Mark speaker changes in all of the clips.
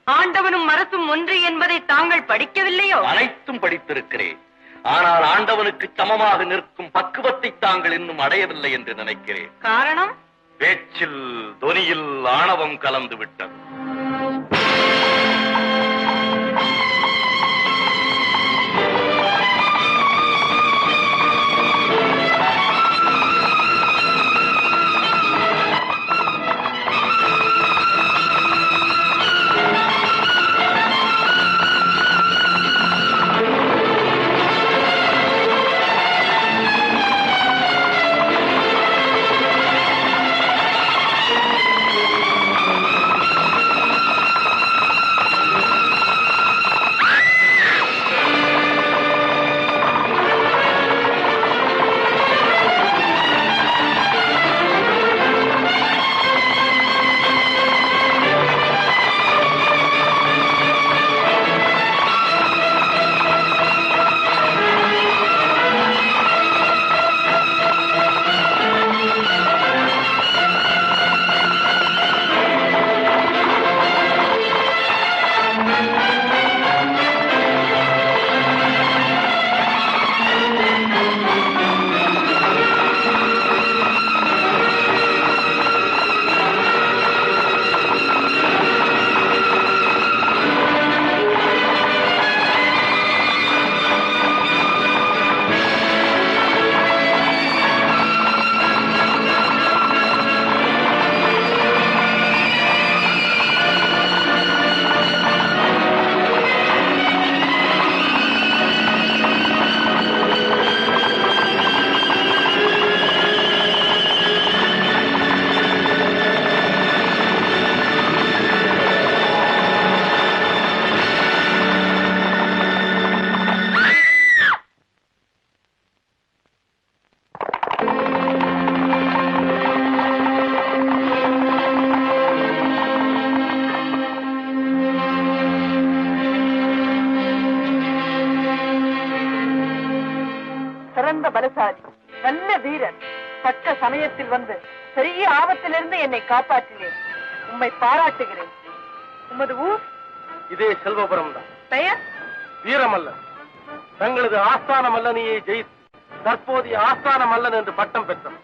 Speaker 1: ஆண்டவனும் அரசும் ஒன்று என்பதை தாங்கள் படிக்கவில்லையோ?
Speaker 2: அனைத்தும் படித்திருக்கிறேன். ஆனால் ஆண்டவனுக்கு சமமாக நிற்கும் பக்குவத்தை தாங்கள் இன்னும் அடையவில்லை என்று நினைக்கிறேன்.
Speaker 1: காரணம்?
Speaker 2: பேச்சில் தொனியில் ஆணவம் கலந்து விட்டது.
Speaker 1: சிறந்த பலசாலி, நல்ல வீரன். தக்க சமயத்தில் வந்து பெரிய ஆபத்திலிருந்து என்னை காப்பாற்றினேன். உம்மை பாராட்டுகிறேன். உமது ஊர்?
Speaker 2: இதே செல்வபுரம் தான்.
Speaker 1: பெயர்?
Speaker 2: வீரமல்லன். தங்களது ஆஸ்தான மல்லனியை ஜெயித்து தற்போதைய ஆஸ்தான மல்லன் என்று பட்டம் பெற்றார்.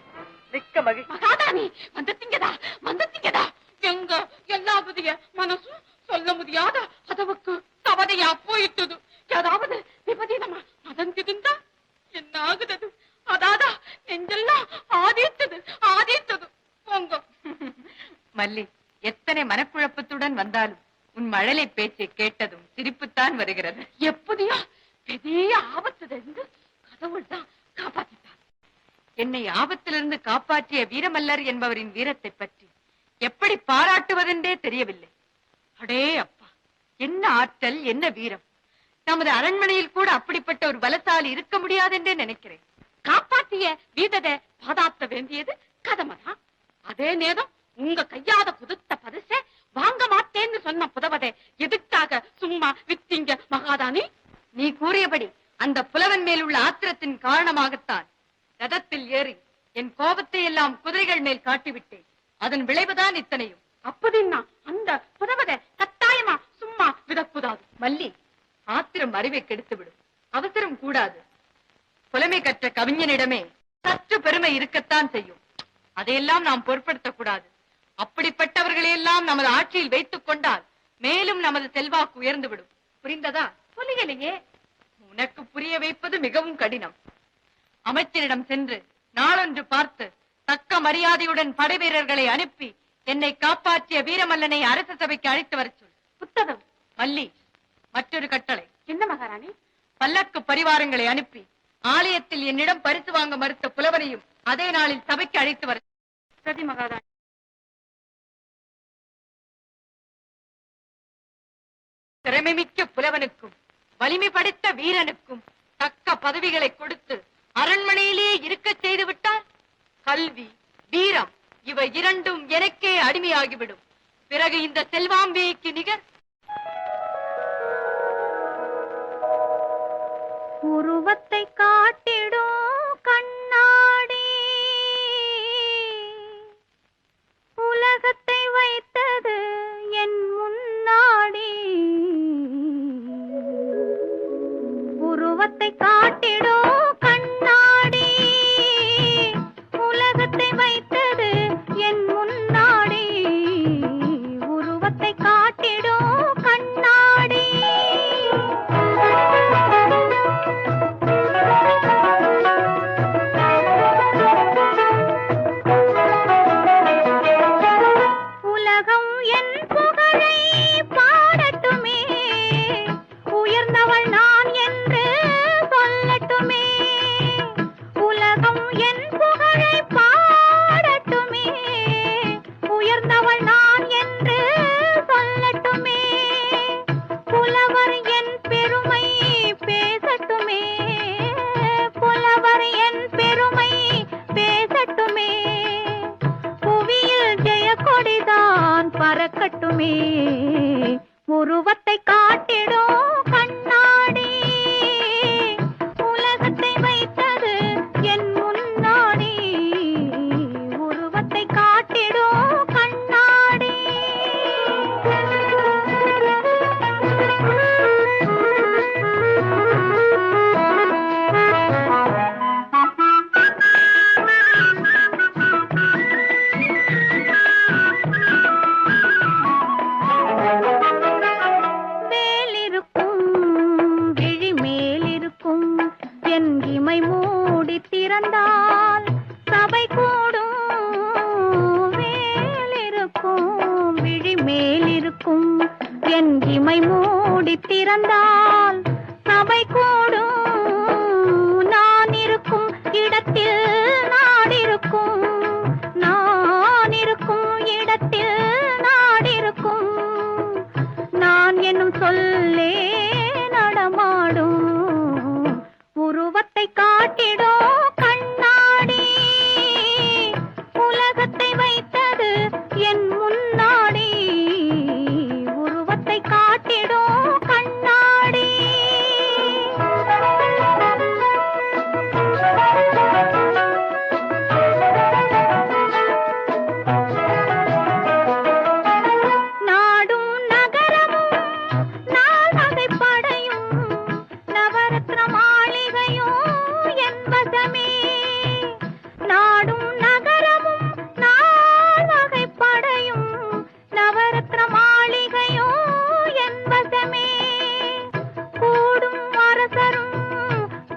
Speaker 1: மிக்க மகிழ்ச்சி.
Speaker 3: மகாதானி வந்துட்டீங்கதா எங்க எல்லாபதிய மனசு சொல்ல முடியாத அதவுக்கு தவதையா போயிட்டது. ஏதாவது விபரீதமா நடந்திருந்தா என்ன ஆகுது? அதாதா நெஞ்செல்லாம் ஆதித்தது போங்க.
Speaker 1: மல்லி, எத்தனை மனக்குழப்பத்துடன் வந்தாலும் உன் மழலை பேச்சை கேட்டதும் சிரிப்புத்தான் வருகிறது.
Speaker 3: எப்படியோ பெரிய ஆபத்திலிருந்து கடவுள் தான் காப்பாற்றிட்டார்.
Speaker 1: என்னை ஆபத்திலிருந்து காப்பாற்றிய வீரமல்லர் என்பவரின் வீரத்தை பற்றி எப்படி பாராட்டுவதென்றே தெரியவில்லை. அடே அப்பா, என்ன ஆற்றல், என்ன வீரம்! நமது அரண்மனையில் கூட அப்படிப்பட்ட ஒரு பலசாலி இருக்க முடியாதென்றே நினைக்கிறேன்.
Speaker 3: காப்பாற்றிய வீரரை பாதாத்த வேண்டியது கதமதான். அதே நேரம் உங்க கையாத குதித்த பரிசை வாங்க மாட்டேன்னு சொன்ன புதவதை எதுக்காக சும்மா வித்தீங்க மகாதானி?
Speaker 1: நீ கூறியபடி அந்த புலவன் மேல் உள்ள ஆத்திரத்தின் காரணமாகத்தான் ரதத்தில் ஏறி என் கோபத்தை எல்லாம் குதிரைகள் மேல் காட்டிவிட்டேன். அதன் விளைவுதான் இத்தனையும்.
Speaker 3: அப்படின்னா அந்த புதவதை கட்டாயமா சும்மா விடக்கூடாது.
Speaker 1: மல்லி, ஆத்திரம் அறிவை கெடுத்துவிடும். அவசரம் கூடாது. புலமை கற்ற கவிஞனிடமே சற்று பெருமை இருக்கத்தான் செய்யும். அதையெல்லாம் நாம் பொருட்படுத்தக் கூடாது. அப்படிப்பட்டவர்களையெல்லாம் நமது ஆட்சியில் வைத்துக் கொண்டால் மேலும் நமது செல்வாக்கு உயர்ந்துவிடும். புரிந்ததா?
Speaker 3: புலிகளையே
Speaker 1: உனக்கு புரிய வைப்பது மிகவும் கடினம். அமைச்சரிடம் சென்று நாளொன்று பார்த்து தக்க மரியாதையுடன் படை வீரர்களை அனுப்பி என்னை காப்பாற்றிய வீரமல்லனை அரச சபைக்கு அழைத்து வர சொல்.
Speaker 3: புத்தகம்.
Speaker 1: மல்லி, மற்றொரு கட்டளை.
Speaker 3: என்ன மகாராணி?
Speaker 1: பல்லக்கு பரிவாரங்களை அனுப்பி ஆலயத்தில் என்னிடம் பரிசு வாங்க மறுத்த புலவனையும் அதே நாளில் சபைக்கு அழைத்து வர.
Speaker 3: சதி மகாராணி.
Speaker 1: திறமைமிக்க புலவனுக்கும் வலிமை படைத்த வீரனுக்கும் தக்க பதவிகளை கொடுத்து அரண்மனையிலே இருக்க செய்து விட்டால் கல்வி, வீரம் இவை இரண்டும் எனக்கே அடிமையாகிவிடும். பிறகு இந்த செல்வாம்பியைக்கு நிகர்
Speaker 3: உருவத்தை காட்டிடும் கண்ணாடி உலகத்தை வைத்தது என் முன்னாடி.
Speaker 4: உருவத்தை காட்டிடும் கண்ணாடி உலகத்தை வைத்தது என் முன்னாடி உருவத்தை காட்டிடும் கண்ணாடி உலகம் என் புகழை பாடட்டுமே உயர்ந்தவள் நான் என்று சொல்லட்டுமே உலகம் என் புகழை பாடட்டுமே உயர்ந்தவள் நான் என்று சொல்லட்டுமே புலவர் என் பெருமை பேசட்டுமே புலவர் என் பெருமை பேசட்டுமே புவியில் ஜெயக்கொடிதான் பறக்கட்டுமே உருவத்தை காட்டிடும் கண்ணாடி உலகத்தை வைத்தது என் முன்னாடி உருவத்தை காட்டிடும் கண்ணாடி வேலிருக்கும் விழி மேலிருக்கும் என் இமை மூடி திறந்தால் சபை கூடும் வேலிருக்கும் விழி மேலிருக்கும் என் இமை மூடி திறந்தால் சபை கூடும் நான் இருக்கும் இடத்தில் நாடிருக்கும் நான் இருக்கும் இடத்தில் நாடிருக்கும் நான் என்னும் சொல்லே நடமாடும் உருவத்தை காட்டிடும் கண்ணாடி உலகத்தை வைத்தது என் முன்னாடி உருவத்தை காட்டிடும் கண்ணாடி நாடும் நகரமும் நாள் வகைப்படையும் நவரத்ன மாளிகையும் என் வசமே நாடும் நகரமும் நாள் வகைப்படையும் நவரத்ன மாளிகையும் என் வசமே கூடும் அரசரும்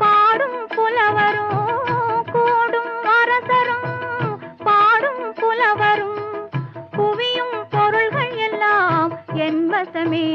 Speaker 4: பாடும் புலவரும் கூடும் அரசரும் பாடும் புலவரும் குவியும் பொருள்கள் எல்லாம் என் வசமே